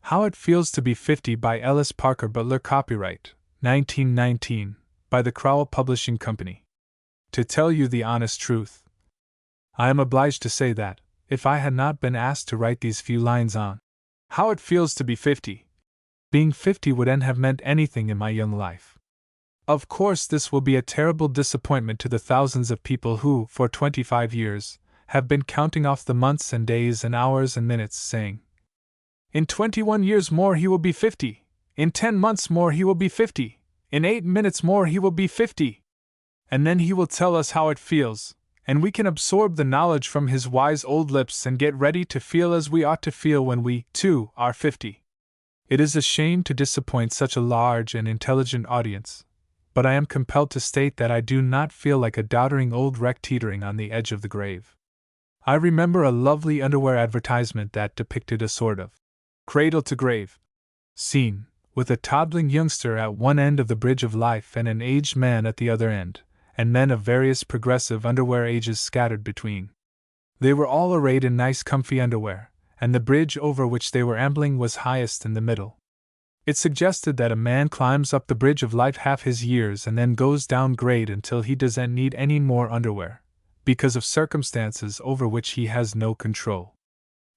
How It Feels to Be 50 by Ellis Parker Butler. Copyright 1919 by the Crowell Publishing Company. To tell you the honest truth, I am obliged to say that, if I had not been asked to write these few lines on How It Feels to Be 50, being 50 wouldn't have meant anything in my young life. Of course, this will be a terrible disappointment to the thousands of people who, for 25 years, have been counting off the months and days and hours and minutes, saying, "In 21 years more he will be 50. In 10 months more he will be 50. In 8 minutes more he will be 50. And then he will tell us how it feels, and we can absorb the knowledge from his wise old lips and get ready to feel as we ought to feel when we, too, are 50. It is a shame to disappoint such a large and intelligent audience, but I am compelled to state that I do not feel like a doddering old wreck teetering on the edge of the grave. I remember a lovely underwear advertisement that depicted a sort of cradle-to-grave scene, with a toddling youngster at one end of the bridge of life and an aged man at the other end, and men of various progressive underwear ages scattered between. They were all arrayed in nice comfy underwear, and the bridge over which they were ambling was highest in the middle. It suggested that a man climbs up the bridge of life half his years and then goes down grade until he doesn't need any more underwear, because of circumstances over which he has no control.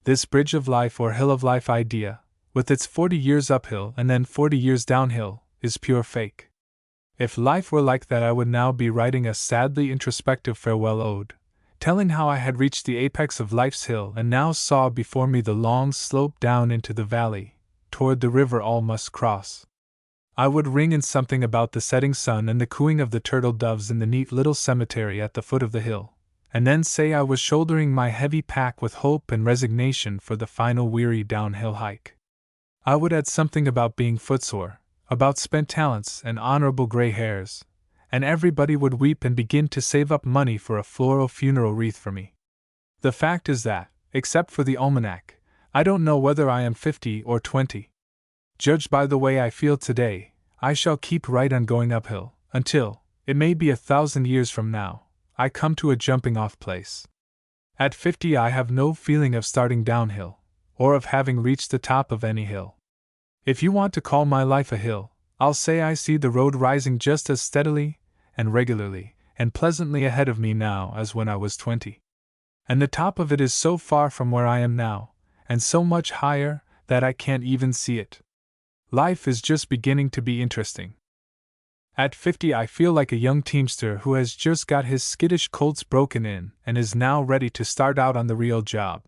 This bridge of life or hill of life idea, with its 40 years uphill and then 40 years downhill, is pure fake. If life were like that, I would now be writing a sadly introspective farewell ode, telling how I had reached the apex of life's hill and now saw before me the long slope down into the valley, toward the river all must cross. I would ring in something about the setting sun and the cooing of the turtle doves in the neat little cemetery at the foot of the hill, and then say I was shouldering my heavy pack with hope and resignation for the final weary downhill hike. I would add something about being footsore, about spent talents and honorable gray hairs, and everybody would weep and begin to save up money for a floral funeral wreath for me. The fact is that, except for the almanac, I don't know whether I am 50 or 20. Judged by the way I feel today, I shall keep right on going uphill, until, it may be 1,000 years from now, I come to a jumping-off place. At 50 I have no feeling of starting downhill, or of having reached the top of any hill. If you want to call my life a hill, I'll say I see the road rising just as steadily, and regularly, and pleasantly ahead of me now as when I was 20. And the top of it is so far from where I am now, and so much higher, that I can't even see it. Life is just beginning to be interesting. At 50 I feel like a young teamster who has just got his skittish colts broken in and is now ready to start out on the real job.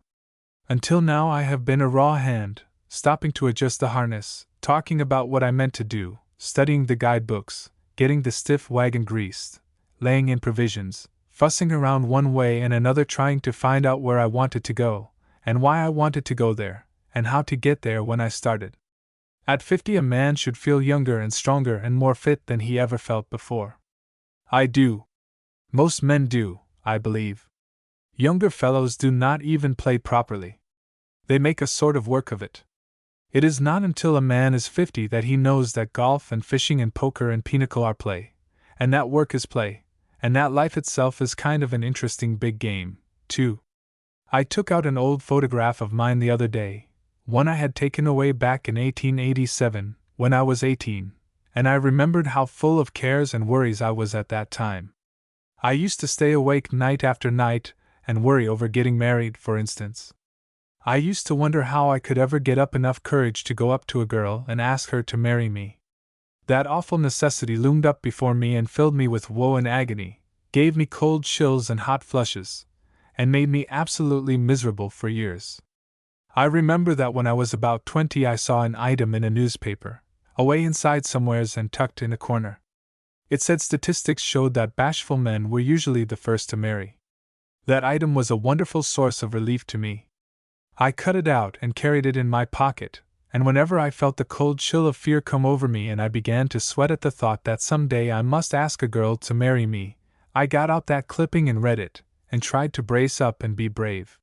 Until now I have been a raw hand, stopping to adjust the harness, talking about what I meant to do, studying the guidebooks, getting the stiff wagon greased, laying in provisions, fussing around one way and another trying to find out where I wanted to go, and why I wanted to go there, and how to get there when I started. At 50 a man should feel younger and stronger and more fit than he ever felt before. I do. Most men do, I believe. Younger fellows do not even play properly. They make a sort of work of it. It is not until a man is 50 that he knows that golf and fishing and poker and pinochle are play, and that work is play, and that life itself is kind of an interesting big game, too. I took out an old photograph of mine the other day, one I had taken away back in 1887, when I was 18, and I remembered how full of cares and worries I was at that time. I used to stay awake night after night and worry over getting married, for instance. I used to wonder how I could ever get up enough courage to go up to a girl and ask her to marry me. That awful necessity loomed up before me and filled me with woe and agony, gave me cold chills and hot flushes, and made me absolutely miserable for years. I remember that when I was about 20 I saw an item in a newspaper, away inside somewheres and tucked in a corner. It said statistics showed that bashful men were usually the first to marry. That item was a wonderful source of relief to me. I cut it out and carried it in my pocket, and whenever I felt the cold chill of fear come over me and I began to sweat at the thought that some day I must ask a girl to marry me, I got out that clipping and read it, and tried to brace up and be brave.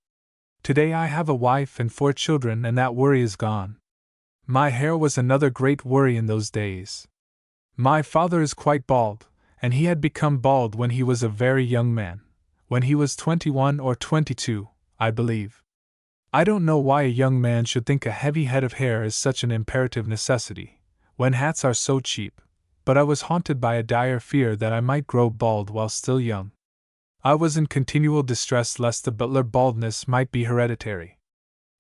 Today I have a wife and 4 children and that worry is gone. My hair was another great worry in those days. My father is quite bald, and he had become bald when he was a very young man, when he was 21 or 22, I believe. I don't know why a young man should think a heavy head of hair is such an imperative necessity, when hats are so cheap, but I was haunted by a dire fear that I might grow bald while still young. I was in continual distress lest the Butler baldness might be hereditary.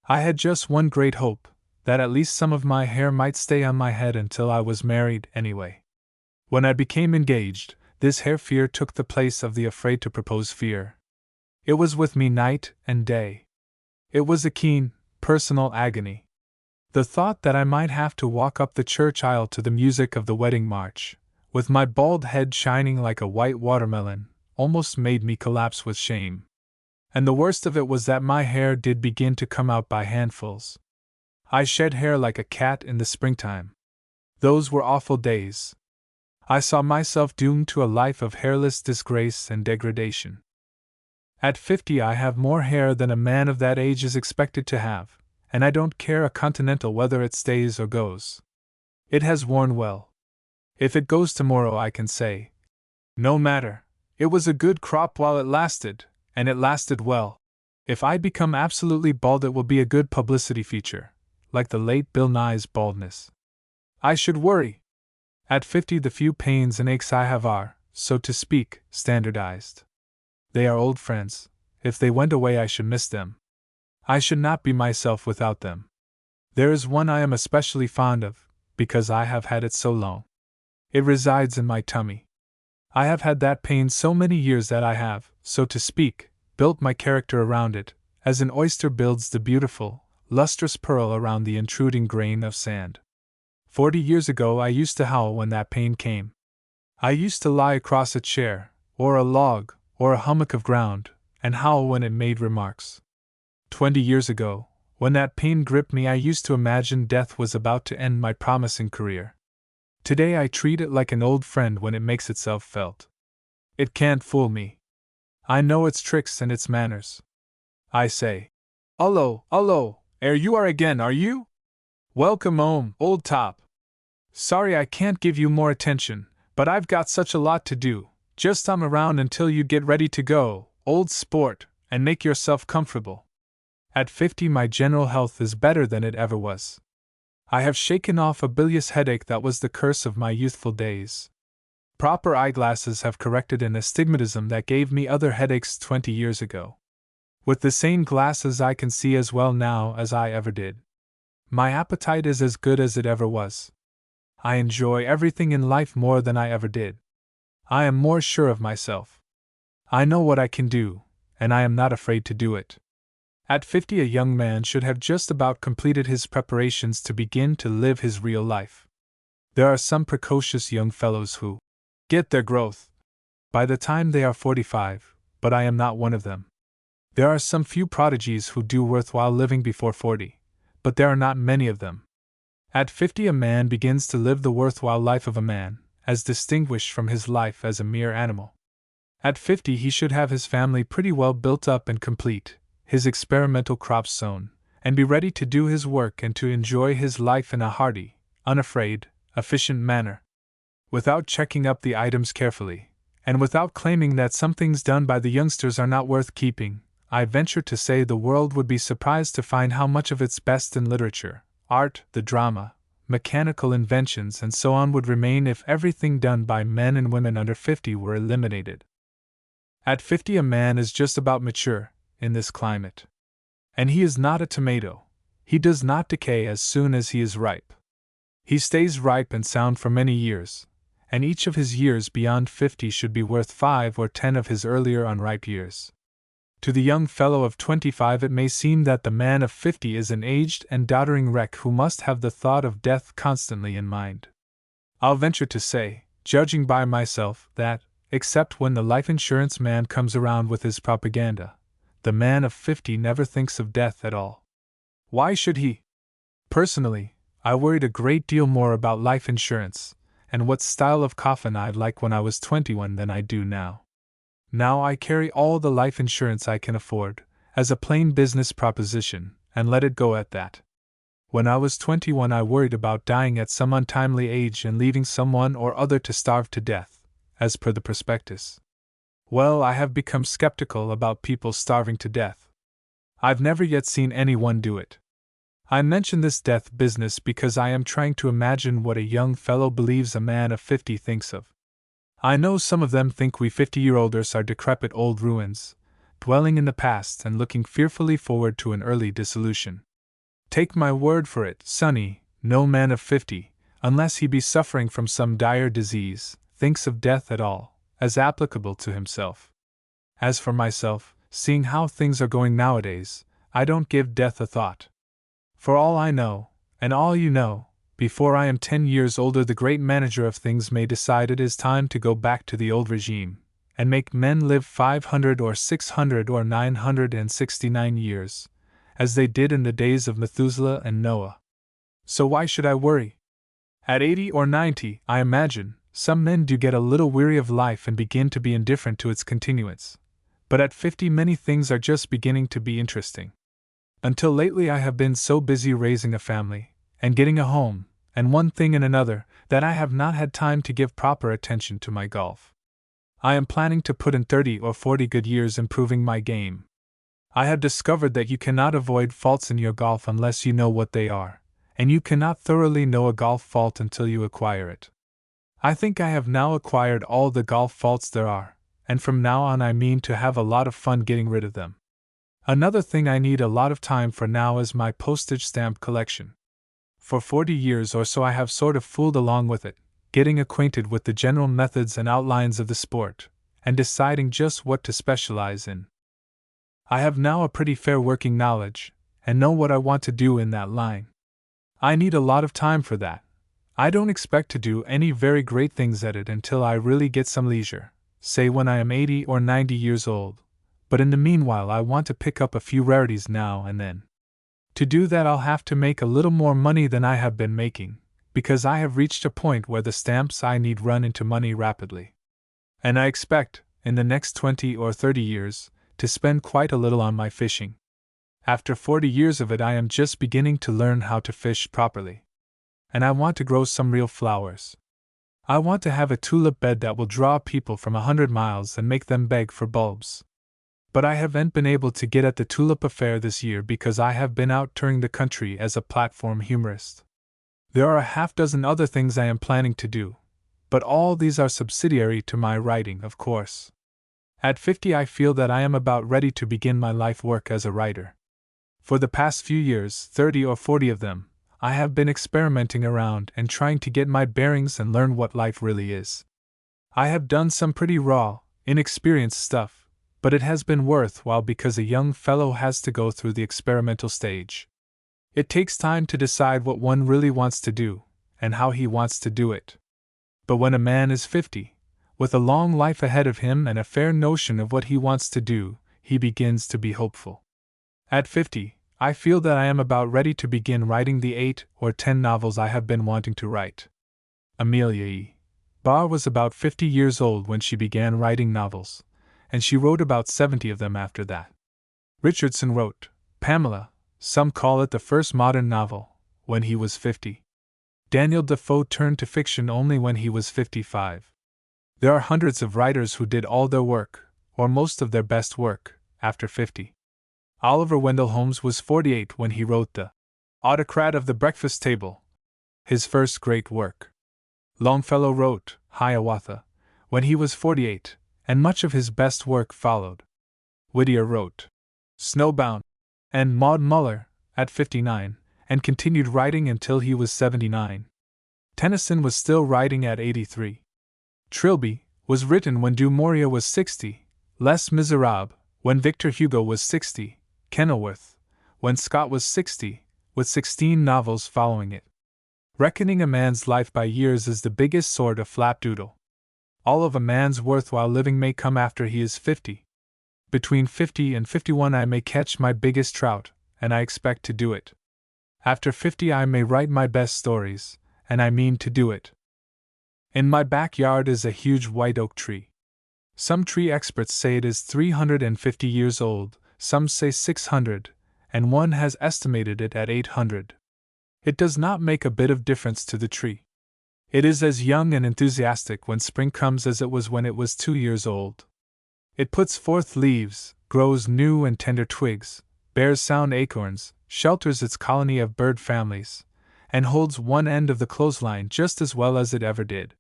I had just one great hope, that at least some of my hair might stay on my head until I was married anyway. When I became engaged, this hair fear took the place of the afraid to propose fear. It was with me night and day. It was a keen, personal agony. The thought that I might have to walk up the church aisle to the music of the wedding march, with my bald head shining like a white watermelon, almost made me collapse with shame. And the worst of it was that my hair did begin to come out by handfuls. I shed hair like a cat in the springtime. Those were awful days. I saw myself doomed to a life of hairless disgrace and degradation. At 50 I have more hair than a man of that age is expected to have, and I don't care a continental whether it stays or goes. It has worn well. If it goes tomorrow I can say, no matter, it was a good crop while it lasted, and it lasted well. If I become absolutely bald it will be a good publicity feature, like the late Bill Nye's baldness. I should worry. At 50 the few pains and aches I have are, so to speak, standardized. They are old friends. If they went away I should miss them. I should not be myself without them. There is one I am especially fond of, because I have had it so long. It resides in my tummy. I have had that pain so many years that I have, so to speak, built my character around it, as an oyster builds the beautiful, lustrous pearl around the intruding grain of sand. 40 years ago I used to howl when that pain came. I used to lie across a chair, or a log, or a hummock of ground, and howl when it made remarks. 20 years ago, when that pain gripped me I used to imagine death was about to end my promising career. Today I treat it like an old friend when it makes itself felt. It can't fool me. I know its tricks and its manners. I say, "Ullo, you are again, are you? Welcome home, old top. Sorry I can't give you more attention, but I've got such a lot to do. Just I'm around until you get ready to go, old sport, and make yourself comfortable." At 50 my general health is better than it ever was. I have shaken off a bilious headache that was the curse of my youthful days. Proper eyeglasses have corrected an astigmatism that gave me other headaches 20 years ago. With the same glasses I can see as well now as I ever did. My appetite is as good as it ever was. I enjoy everything in life more than I ever did. I am more sure of myself. I know what I can do, and I am not afraid to do it. At 50 a young man should have just about completed his preparations to begin to live his real life. There are some precocious young fellows who get their growth by the time they are 45, but I am not one of them. There are some few prodigies who do worthwhile living before 40, but there are not many of them. At 50 a man begins to live the worthwhile life of a man, as distinguished from his life as a mere animal. At 50 he should have his family pretty well built up and complete, his experimental crops sown, and be ready to do his work and to enjoy his life in a hearty, unafraid, efficient manner. Without checking up the items carefully, and without claiming that some things done by the youngsters are not worth keeping, I venture to say the world would be surprised to find how much of its best in literature, art, the drama, mechanical inventions and so on would remain if everything done by men and women under 50 were eliminated. At 50 a man is just about mature, in this climate. And he is not a tomato. He does not decay as soon as he is ripe. He stays ripe and sound for many years, and each of his years beyond 50 should be worth 5 or 10 of his earlier unripe years. To the young fellow of 25 it may seem that the man of 50 is an aged and doddering wreck who must have the thought of death constantly in mind. I'll venture to say, judging by myself, that, except when the life insurance man comes around with his propaganda, the man of 50 never thinks of death at all. Why should he? Personally, I worried a great deal more about life insurance, and what style of coffin I'd like when I was 21 than I do now. Now I carry all the life insurance I can afford, as a plain business proposition, and let it go at that. When I was 21 I worried about dying at some untimely age and leaving someone or other to starve to death, as per the prospectus. Well, I have become skeptical about people starving to death. I've never yet seen anyone do it. I mention this death business because I am trying to imagine what a young fellow believes a man of 50 thinks of. I know some of them think we 50-year-olders are decrepit old ruins, dwelling in the past and looking fearfully forward to an early dissolution. Take my word for it, sonny, no man of 50, unless he be suffering from some dire disease, thinks of death at all, as applicable to himself. As for myself, seeing how things are going nowadays, I don't give death a thought. For all I know, and all you know, before I am 10 years older the great manager of things may decide it is time to go back to the old regime, and make men live 500 or 600 or 969 years, as they did in the days of Methuselah and Noah. So why should I worry? At 80 or 90, I imagine, some men do get a little weary of life and begin to be indifferent to its continuance. But at 50 many things are just beginning to be interesting. Until lately I have been so busy raising a family, and getting a home, and one thing and another, that I have not had time to give proper attention to my golf. I am planning to put in 30 or 40 good years improving my game. I have discovered that you cannot avoid faults in your golf unless you know what they are, and you cannot thoroughly know a golf fault until you acquire it. I think I have now acquired all the golf faults there are, and from now on I mean to have a lot of fun getting rid of them. Another thing I need a lot of time for now is my postage stamp collection. For 40 years or so I have sort of fooled along with it, getting acquainted with the general methods and outlines of the sport, and deciding just what to specialize in. I have now a pretty fair working knowledge, and know what I want to do in that line. I need a lot of time for that. I don't expect to do any very great things at it until I really get some leisure, say when I am 80 or 90 years old, but in the meanwhile I want to pick up a few rarities now and then. To do that I'll have to make a little more money than I have been making, because I have reached a point where the stamps I need run into money rapidly. And I expect, in the next 20 or 30 years, to spend quite a little on my fishing. After 40 years of it I am just beginning to learn how to fish properly. And I want to grow some real flowers. I want to have a tulip bed that will draw people from 100 miles and make them beg for bulbs. But I haven't been able to get at the tulip affair this year because I have been out touring the country as a platform humorist. There are a half-dozen other things I am planning to do, but all these are subsidiary to my writing, of course. At 50 I feel that I am about ready to begin my life work as a writer. For the past few years, 30 or 40 of them, I have been experimenting around and trying to get my bearings and learn what life really is. I have done some pretty raw, inexperienced stuff, but it has been worthwhile because a young fellow has to go through the experimental stage. It takes time to decide what one really wants to do, and how he wants to do it. But when a man is 50, with a long life ahead of him and a fair notion of what he wants to do, he begins to be hopeful. At 50, I feel that I am about ready to begin writing the 8 or 10 novels I have been wanting to write. Amelia E. Barr was about 50 years old when she began writing novels, and she wrote about 70 of them after that. Richardson wrote Pamela, some call it the first modern novel, when he was 50. Daniel Defoe turned to fiction only when he was 55. There are hundreds of writers who did all their work, or most of their best work, after 50. Oliver Wendell Holmes was 48 when he wrote The Autocrat of the Breakfast Table, his first great work. Longfellow wrote Hiawatha when he was 48, and much of his best work followed. Whittier wrote Snowbound and Maud Muller at 59, and continued writing until he was 79. Tennyson was still writing at 83. Trilby was written when Du Maurier was 60, Les Miserables when Victor Hugo was 60, Kenilworth when Scott was 60, with 16 novels following it. Reckoning a man's life by years is the biggest sort of flapdoodle. All of a man's worthwhile living may come after he is 50. Between 50 and 51 I may catch my biggest trout, and I expect to do it. After 50 I may write my best stories, and I mean to do it. In my backyard is a huge white oak tree. Some tree experts say it is 350 years old, some say 600, and one has estimated it at 800. It does not make a bit of difference to the tree. It is as young and enthusiastic when spring comes as it was when it was 2 years old. It puts forth leaves, grows new and tender twigs, bears sound acorns, shelters its colony of bird families, and holds one end of the clothesline just as well as it ever did.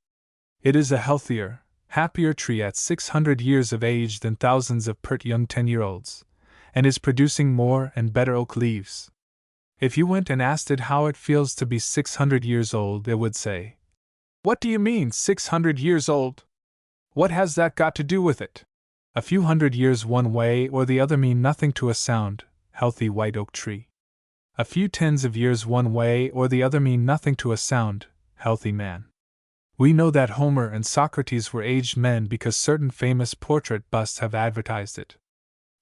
It is a healthier, happier tree at 600 years of age than thousands of pert young 10-year-olds, and is producing more and better oak leaves. If you went and asked it how it feels to be 600 years old, it would say, "What do you mean, 600 years old? What has that got to do with it?" A few hundred years one way or the other mean nothing to a sound, healthy white oak tree. A few tens of years one way or the other mean nothing to a sound, healthy man. We know that Homer and Socrates were aged men because certain famous portrait busts have advertised it.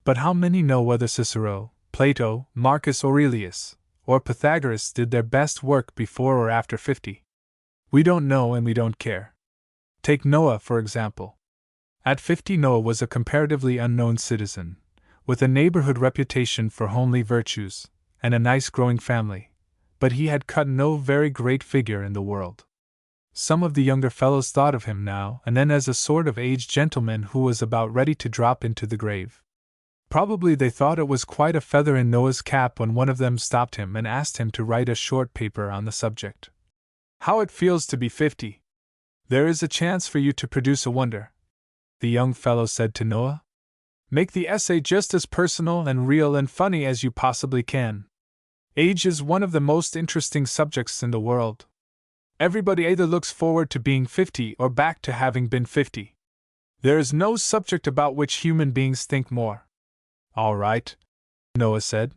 But how many know whether Cicero, Plato, Marcus Aurelius, or Pythagoras did their best work before or after 50? We don't know and we don't care. Take Noah, for example. At 50, Noah was a comparatively unknown citizen, with a neighborhood reputation for homely virtues, and a nice growing family, but he had cut no very great figure in the world. Some of the younger fellows thought of him now and then as a sort of aged gentleman who was about ready to drop into the grave. Probably they thought it was quite a feather in Noah's cap when one of them stopped him and asked him to write a short paper on the subject. How it feels to be 50. There is a chance for you to produce a wonder, the young fellow said to Noah. Make the essay just as personal and real and funny as you possibly can. Age is one of the most interesting subjects in the world. Everybody either looks forward to being 50 or back to having been 50. There is no subject about which human beings think more. All right, Noah said.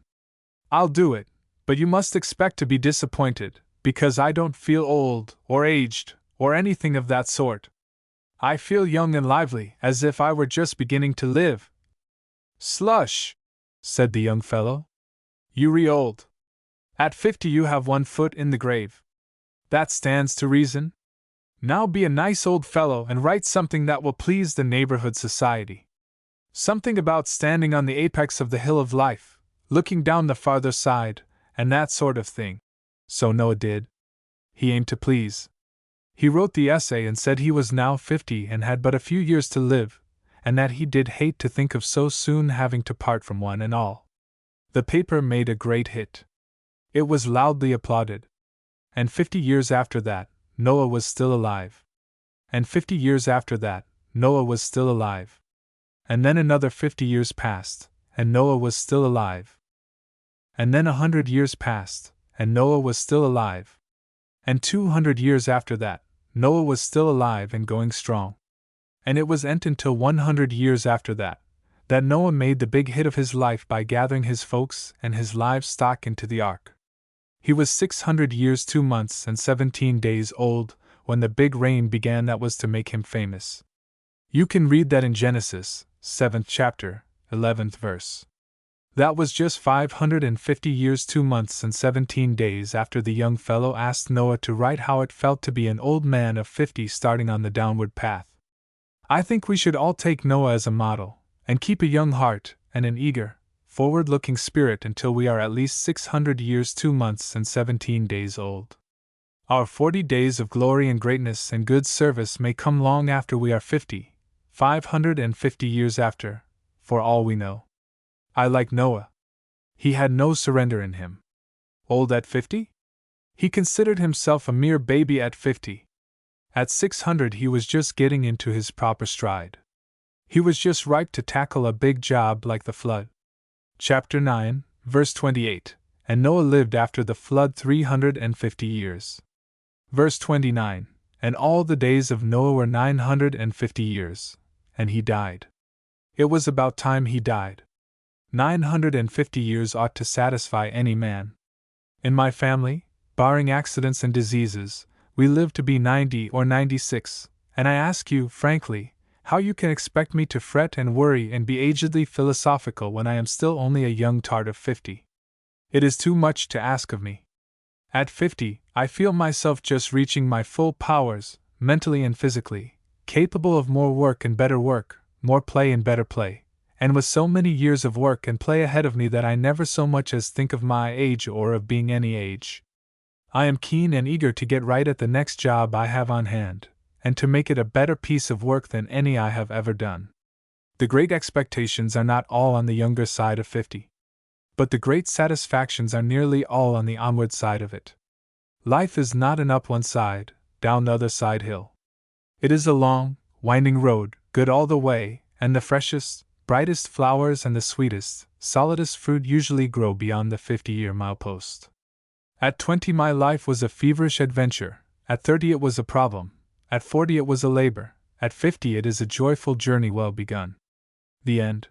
I'll do it, but you must expect to be disappointed, because I don't feel old or aged or anything of that sort. I feel young and lively, as if I were just beginning to live. Slush, said the young fellow. You re-old. At 50 you have one foot in the grave. That stands to reason. Now be a nice old fellow and write something that will please the neighborhood society. Something about standing on the apex of the hill of life, looking down the farther side, and that sort of thing. So Noah did. He aimed to please. He wrote the essay and said he was now 50 and had but a few years to live, and that he did hate to think of so soon having to part from one and all. The paper made a great hit. It was loudly applauded. And 50 years after that, Noah was still alive. And 50 years after that, Noah was still alive. And then another 50 years passed, and Noah was still alive. And then 100 years passed, and Noah was still alive. And 200 years after that, Noah was still alive and going strong. And it was ain't until 100 years after that, that Noah made the big hit of his life by gathering his folks and his livestock into the ark. He was 600 years 2 months and 17 days old when the big rain began that was to make him famous. You can read that in Genesis, 7th chapter, 11th verse. That was just 550 years 2 months and 17 days after the young fellow asked Noah to write how it felt to be an old man of 50 starting on the downward path. I think we should all take Noah as a model, and keep a young heart and an eager, forward-looking spirit until we are at least 600 years 2 months and 17 days old. Our 40 days of glory and greatness and good service may come long after we are 50, 550 years after, for all we know. I like Noah. He had no surrender in him. Old at 50? He considered himself a mere baby at 50. At 600 he was just getting into his proper stride. He was just ripe to tackle a big job like the flood. Chapter 9, verse 28, and Noah lived after the flood 350 years. Verse 29, and all the days of Noah were 950 years, and he died. It was about time he died. 950 years ought to satisfy any man. In my family, barring accidents and diseases, we live to be 90 or 96, and I ask you, frankly, how you can expect me to fret and worry and be agedly philosophical when I am still only a young tart of 50. It is too much to ask of me. At 50, I feel myself just reaching my full powers, mentally and physically, capable of more work and better work, more play and better play, and with so many years of work and play ahead of me that I never so much as think of my age or of being any age. I am keen and eager to get right at the next job I have on hand, and to make it a better piece of work than any I have ever done. The great expectations are not all on the younger side of 50. But the great satisfactions are nearly all on the onward side of it. Life is not an up one side, down the other side hill. It is a long, winding road, good all the way, and the freshest, brightest flowers and the sweetest, solidest fruit usually grow beyond the 50-year milepost. At 20 my life was a feverish adventure, at 30 it was a problem, at 40 it was a labor, at 50 it is a joyful journey well begun. The end.